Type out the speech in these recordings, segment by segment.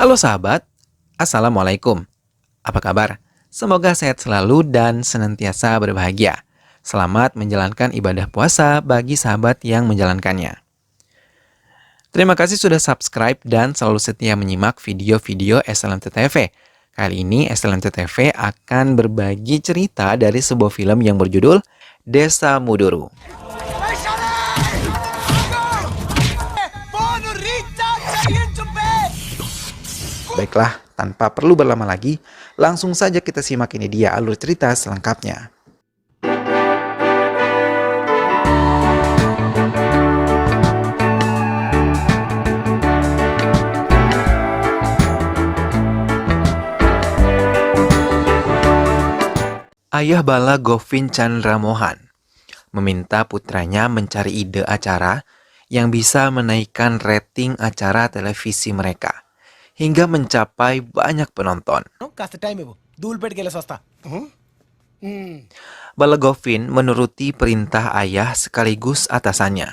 Halo sahabat, Assalamualaikum. Apa kabar? Semoga sehat selalu dan senantiasa berbahagia. Selamat menjalankan ibadah puasa bagi sahabat yang menjalankannya. Terima kasih sudah subscribe dan selalu setia menyimak video-video SLMT TV. Kali ini SLMT TV akan berbagi cerita dari sebuah film yang berjudul Desa Muduru. Baiklah, tanpa perlu berlama lagi, langsung saja kita simak ini dia alur cerita selengkapnya. Ayah Bala Govin Chandra Mohan meminta putranya mencari ide acara yang bisa menaikkan rating acara televisi mereka hingga mencapai banyak penonton. Bala Govin menuruti perintah ayah sekaligus atasannya.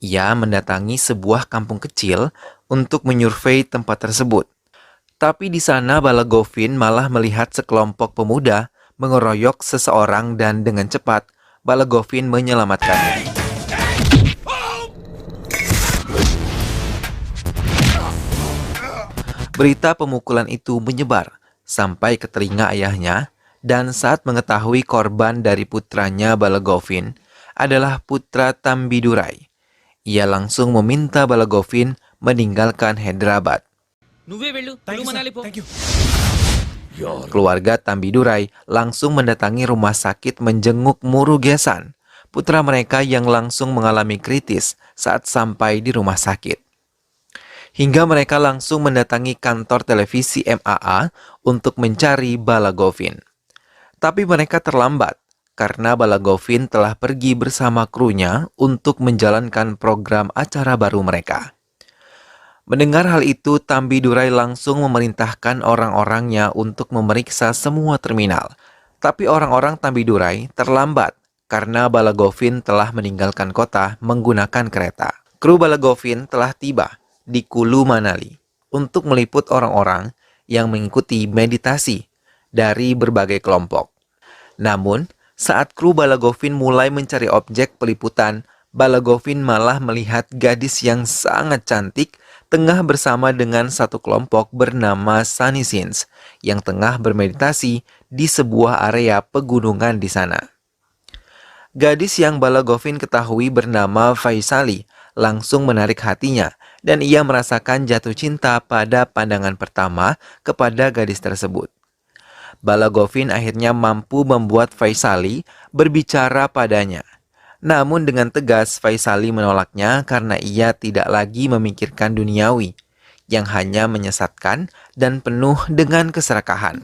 Ia mendatangi sebuah kampung kecil untuk menyurvei tempat tersebut. Tapi di sana Bala Govin malah melihat sekelompok pemuda mengeroyok seseorang dan dengan cepat Bala Govin menyelamatkannya. Berita pemukulan itu menyebar sampai ke telinga ayahnya, dan saat mengetahui korban dari putranya Bala Govin adalah putra Tambidurai, ia langsung meminta Bala Govin meninggalkan Hyderabad. Keluarga Tambidurai langsung mendatangi rumah sakit menjenguk Murugesan, putra mereka yang langsung mengalami kritis saat sampai di rumah sakit. Hingga mereka langsung mendatangi kantor televisi MAA untuk mencari Bala Govin. Tapi mereka terlambat karena Bala Govin telah pergi bersama krunya untuk menjalankan program acara baru mereka. Mendengar hal itu, Tambidurai langsung memerintahkan orang-orangnya untuk memeriksa semua terminal. Tapi orang-orang Tambidurai terlambat karena Bala Govin telah meninggalkan kota menggunakan kereta. Kru Bala Govin telah tiba di Kulu Manali untuk meliput orang-orang yang mengikuti meditasi dari berbagai kelompok. Namun, saat kru Bala Govin mulai mencari objek peliputan, Bala Govin malah melihat gadis yang sangat cantik tengah bersama dengan satu kelompok bernama Sunny Sins yang tengah bermeditasi di sebuah area pegunungan di sana. Gadis yang Bala Govin ketahui bernama Faisali langsung menarik hatinya dan ia merasakan jatuh cinta pada pandangan pertama kepada gadis tersebut. Bala Govin akhirnya mampu membuat Faisali berbicara padanya. Namun dengan tegas Faisali menolaknya karena ia tidak lagi memikirkan duniawi yang hanya menyesatkan dan penuh dengan keserakahan.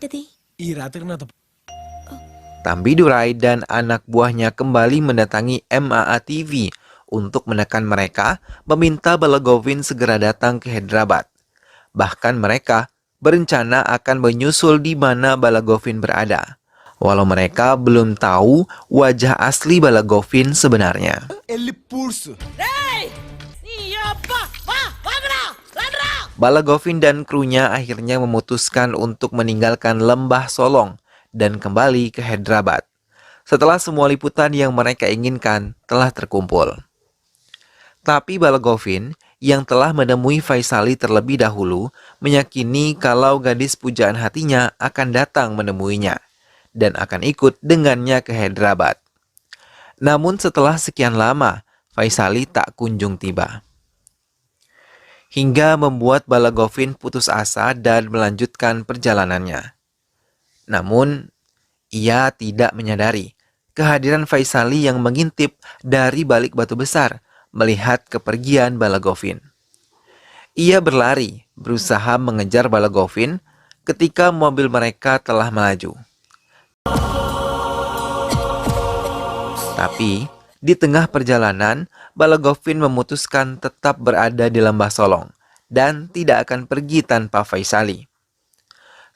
Tambidurai dan anak buahnya kembali mendatangi MAA TV untuk menekan mereka meminta Bala Govin segera datang ke Hyderabad. Bahkan mereka berencana akan menyusul di mana Bala Govin berada, walau mereka belum tahu wajah asli Bala Govin sebenarnya. Bala Govin dan krunya akhirnya memutuskan untuk meninggalkan Lembah Solong dan kembali ke Hyderabad setelah semua liputan yang mereka inginkan telah terkumpul. Tapi Bala Govin yang telah menemui Faisali terlebih dahulu meyakini kalau gadis pujaan hatinya akan datang menemuinya dan akan ikut dengannya ke Hyderabad. Namun setelah sekian lama, Faisali tak kunjung tiba. Hingga membuat Bala Govin putus asa dan melanjutkan perjalanannya. Namun, ia tidak menyadari kehadiran Faisali yang mengintip dari balik batu besar melihat kepergian Bala Govin. Ia berlari, berusaha mengejar Bala Govin ketika mobil mereka telah melaju. Tapi, di tengah perjalanan, Bala Govin memutuskan tetap berada di Lembah Solong dan tidak akan pergi tanpa Faisali.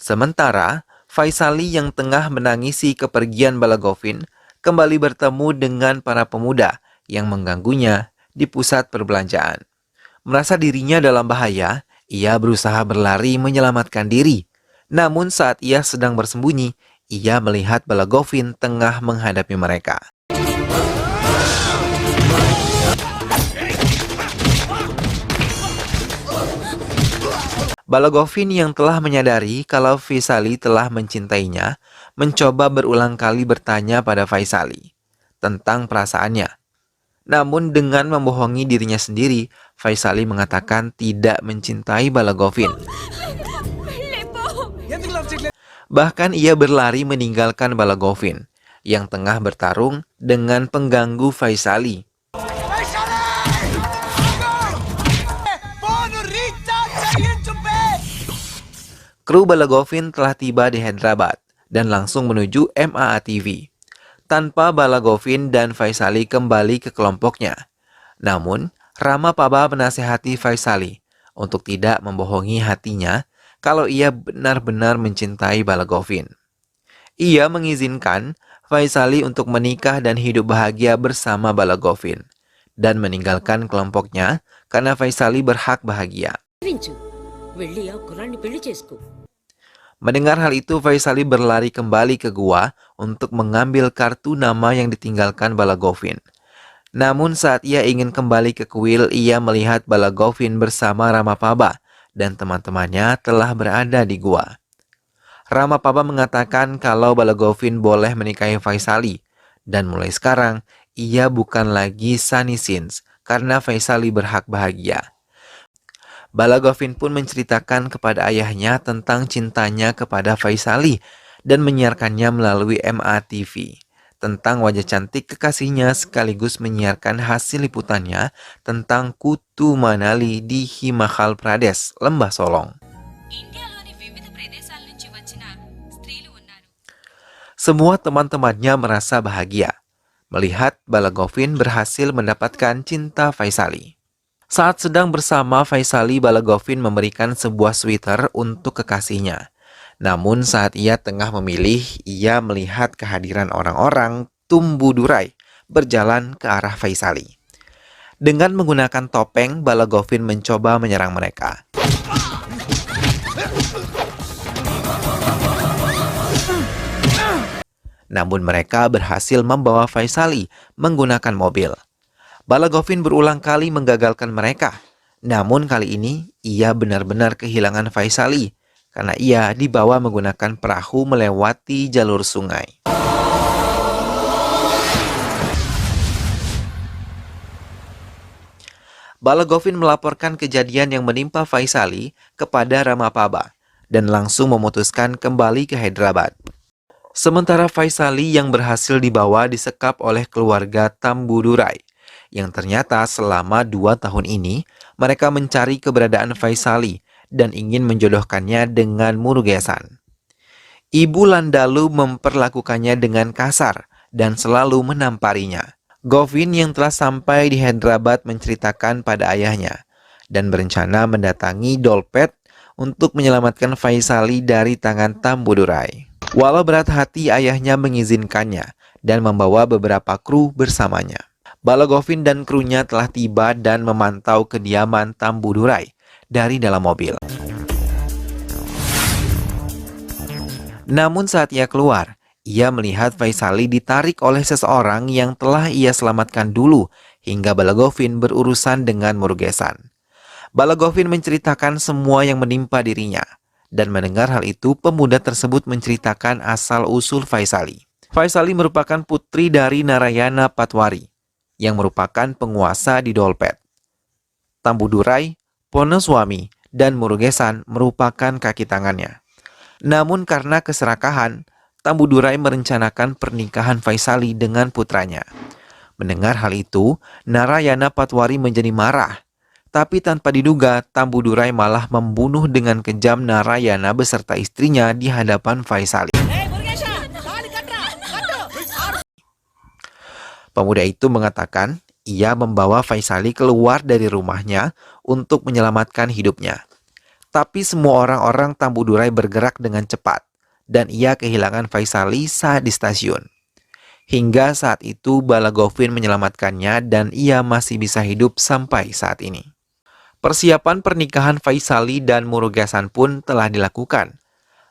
Sementara, Faisali yang tengah menangisi kepergian Bala Govin kembali bertemu dengan para pemuda yang mengganggunya di pusat perbelanjaan. Merasa dirinya dalam bahaya, Ia berusaha berlari menyelamatkan diri. Namun saat ia sedang bersembunyi, ia melihat Balagovin tengah menghadapi mereka. Balagovin yang telah menyadari kalau Faisali telah mencintainya, mencoba berulang kali bertanya pada Faisali tentang perasaannya. Namun dengan membohongi dirinya sendiri, Faisali mengatakan tidak mencintai Balagovin. Bahkan ia berlari meninggalkan Balagovin yang tengah bertarung dengan pengganggu Faisali. Kru Balagovin telah tiba di Hyderabad dan langsung menuju MAATV. Tanpa Balagovin dan Faisali kembali ke kelompoknya. Namun, Rama Paba menasihati Faisali untuk tidak membohongi hatinya kalau ia benar-benar mencintai Balagovin. Ia mengizinkan Faisali untuk menikah dan hidup bahagia bersama Balagovin dan meninggalkan kelompoknya karena Faisali berhak bahagia. Mendengar hal itu, Faisali berlari kembali ke gua untuk mengambil kartu nama yang ditinggalkan Balagovin. Namun saat ia ingin kembali ke kuil, ia melihat Balagovin bersama Ramapaba dan teman-temannya telah berada di gua. Ramapaba mengatakan kalau Balagovin boleh menikahi Faisali, dan mulai sekarang ia bukan lagi Sunny Sins karena Faisali berhak bahagia. Balagovin pun menceritakan kepada ayahnya tentang cintanya kepada Faisali dan menyiarkannya melalui MATV tentang wajah cantik kekasihnya sekaligus menyiarkan hasil liputannya tentang Kutu Manali di Himachal Pradesh, Lembah Solong. Semua teman-temannya merasa bahagia melihat Balagovin berhasil mendapatkan cinta Faisali. Saat sedang bersama Faisali, Balagovin memberikan sebuah sweater untuk kekasihnya. Namun saat ia tengah memilih, ia melihat kehadiran orang-orang Tumbu Durai berjalan ke arah Faisali. Dengan menggunakan topeng, Balagovin mencoba menyerang mereka. Namun mereka berhasil membawa Faisali menggunakan mobil. Balagovin berulang kali menggagalkan mereka. Namun kali ini ia benar-benar kehilangan Faisali karena ia dibawa menggunakan perahu melewati jalur sungai. Balagovin melaporkan kejadian yang menimpa Faisali kepada Ramapaba dan langsung memutuskan kembali ke Hyderabad. Sementara Faisali yang berhasil dibawa disekap oleh keluarga Tambudurai, yang ternyata selama 2 tahun ini mereka mencari keberadaan Faisali dan ingin menjodohkannya dengan Murugesan. Ibu Landalu memperlakukannya dengan kasar dan selalu menamparinya. Govin yang telah sampai di Hyderabad menceritakan pada ayahnya dan berencana mendatangi Dolpet untuk menyelamatkan Faisali dari tangan Tambudurai. Walau berat hati, ayahnya mengizinkannya dan membawa beberapa kru bersamanya. Balagovin dan krunya telah tiba dan memantau kediaman Tambudurai dari dalam mobil. Namun saat ia keluar, ia melihat Faisali ditarik oleh seseorang yang telah ia selamatkan dulu hingga Balagovin berurusan dengan Murugesan. Balagovin menceritakan semua yang menimpa dirinya, dan mendengar hal itu pemuda tersebut menceritakan asal-usul Faisali. Faisali merupakan putri dari Narayana Patwari, yang merupakan penguasa di Dolpet. Tambudurai, Ponoswami, dan Murugesan merupakan kaki tangannya. Namun karena keserakahan, Tambudurai merencanakan pernikahan Faisali dengan putranya. Mendengar hal itu, Narayana Patwari menjadi marah. Tapi tanpa diduga, Tambudurai malah membunuh dengan kejam Narayana beserta istrinya di hadapan Faisali. Pemuda itu mengatakan ia membawa Faisali keluar dari rumahnya untuk menyelamatkan hidupnya. Tapi semua orang-orang Tambudurai bergerak dengan cepat dan ia kehilangan Faisali saat di stasiun. Hingga saat itu Balagovin menyelamatkannya dan ia masih bisa hidup sampai saat ini. Persiapan pernikahan Faisali dan Murugesan pun telah dilakukan.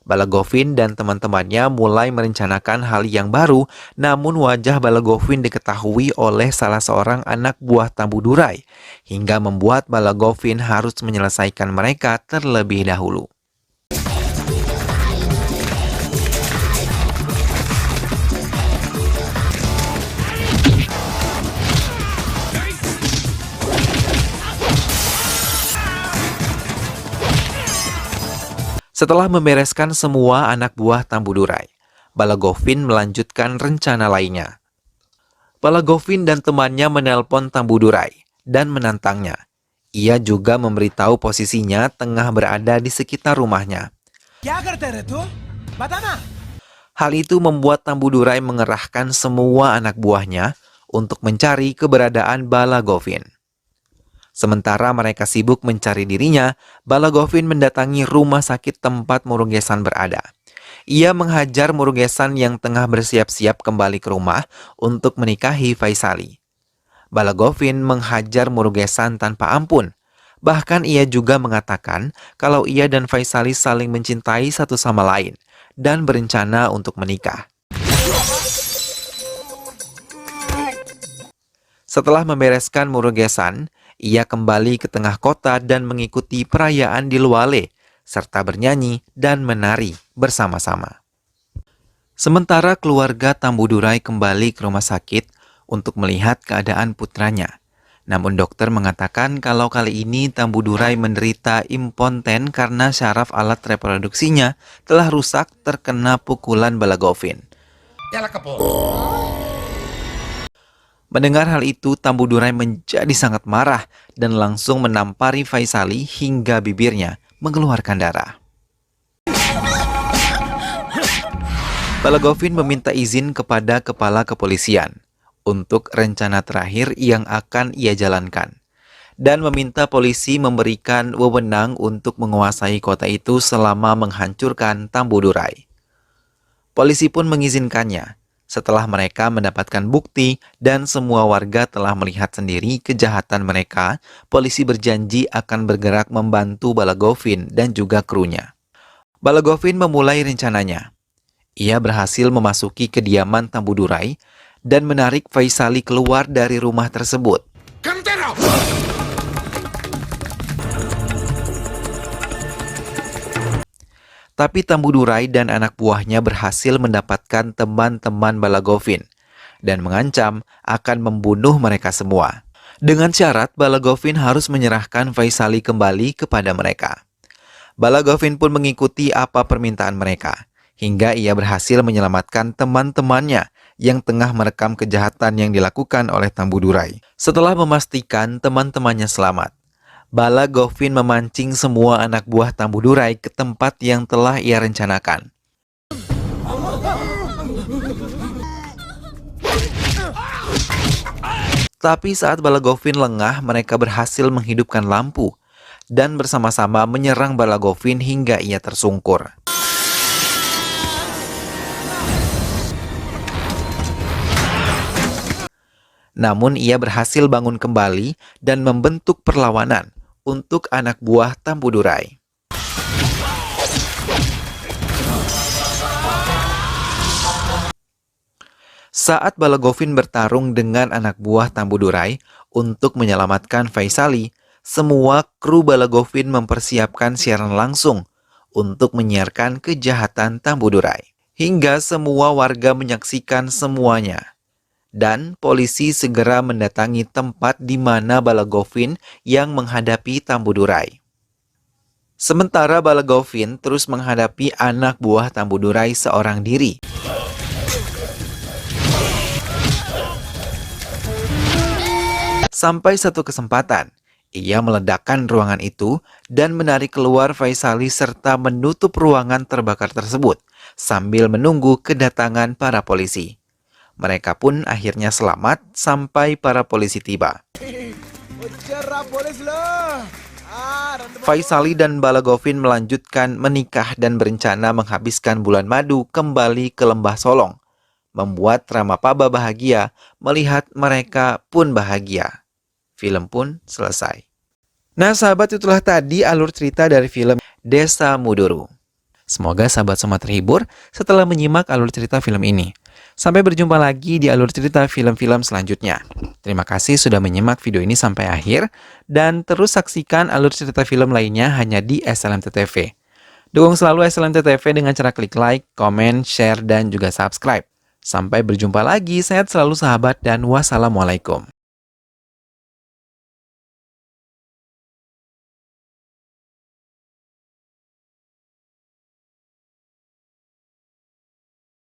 Balagovin dan teman-temannya mulai merencanakan hal yang baru, namun wajah Balagovin diketahui oleh salah seorang anak buah Tambudurai, hingga membuat Balagovin harus menyelesaikan mereka terlebih dahulu. Setelah membereskan semua anak buah Tambudurai, Balagovin melanjutkan rencana lainnya. Balagovin dan temannya menelpon Tambudurai dan menantangnya. Ia juga memberitahu posisinya tengah berada di sekitar rumahnya. Hal itu membuat Tambudurai mengerahkan semua anak buahnya untuk mencari keberadaan Balagovin. Sementara mereka sibuk mencari dirinya, Balagovin mendatangi rumah sakit tempat Murugesan berada. Ia menghajar Murugesan yang tengah bersiap-siap kembali ke rumah untuk menikahi Faisali. Balagovin menghajar Murugesan tanpa ampun. Bahkan ia juga mengatakan kalau ia dan Faisali saling mencintai satu sama lain dan berencana untuk menikah. Setelah membereskan Murugesan, ia kembali ke tengah kota dan mengikuti perayaan di Luale, serta bernyanyi dan menari bersama-sama. Sementara keluarga Tambudurai kembali ke rumah sakit untuk melihat keadaan putranya. Namun dokter mengatakan kalau kali ini Tambudurai menderita impoten karena syaraf alat reproduksinya telah rusak terkena pukulan Balagovin. Mendengar hal itu, Tambudurai menjadi sangat marah dan langsung menampari Faisali hingga bibirnya mengeluarkan darah. Balagovin meminta izin kepada kepala kepolisian untuk rencana terakhir yang akan ia jalankan dan meminta polisi memberikan wewenang untuk menguasai kota itu selama menghancurkan Tambudurai. Polisi pun mengizinkannya. Setelah mereka mendapatkan bukti dan semua warga telah melihat sendiri kejahatan mereka, polisi berjanji akan bergerak membantu Balagovin dan juga krunya. Balagovin memulai rencananya. Ia berhasil memasuki kediaman Tambudurai dan menarik Faisali keluar dari rumah tersebut. Tapi Tambudurai dan anak buahnya berhasil mendapatkan teman-teman Balagovin dan mengancam akan membunuh mereka semua. Dengan syarat Balagovin harus menyerahkan Faisali kembali kepada mereka. Balagovin pun mengikuti apa permintaan mereka, hingga ia berhasil menyelamatkan teman-temannya yang tengah merekam kejahatan yang dilakukan oleh Tambudurai. Setelah memastikan teman-temannya selamat, Balagovin memancing semua anak buah Tambudurai ke tempat yang telah ia rencanakan. Tapi saat Balagovin lengah, mereka berhasil menghidupkan lampu dan bersama-sama menyerang Balagovin hingga ia tersungkur. Namun ia berhasil bangun kembali dan membentuk perlawanan untuk anak buah Tambudurai. Saat Balagovin bertarung dengan anak buah Tambudurai untuk menyelamatkan Faisali, semua kru Balagovin mempersiapkan siaran langsung untuk menyiarkan kejahatan Tambudurai. Hingga semua warga menyaksikan semuanya. Dan polisi segera mendatangi tempat di mana Balagovin yang menghadapi Tambudurai. Sementara Balagovin terus menghadapi anak buah Tambudurai seorang diri. Sampai satu kesempatan, ia meledakkan ruangan itu dan menarik keluar Faisali serta menutup ruangan terbakar tersebut sambil menunggu kedatangan para polisi. Mereka pun akhirnya selamat sampai para polisi tiba. Faisali dan Balagovin melanjutkan menikah dan berencana menghabiskan bulan madu kembali ke Lembah Solong, membuat Ramapaba bahagia melihat mereka pun bahagia. Film pun selesai. Nah, sahabat, itulah tadi alur cerita dari film Desa Muduru. Semoga sahabat semua terhibur setelah menyimak alur cerita film ini. Sampai berjumpa lagi di alur cerita film-film selanjutnya. Terima kasih sudah menyimak video ini sampai akhir, dan terus saksikan alur cerita film lainnya hanya di SLMT TV. Dukung selalu SLMT TV dengan cara klik like, komen, share, dan juga subscribe. Sampai berjumpa lagi, sehat selalu sahabat, dan wassalamualaikum.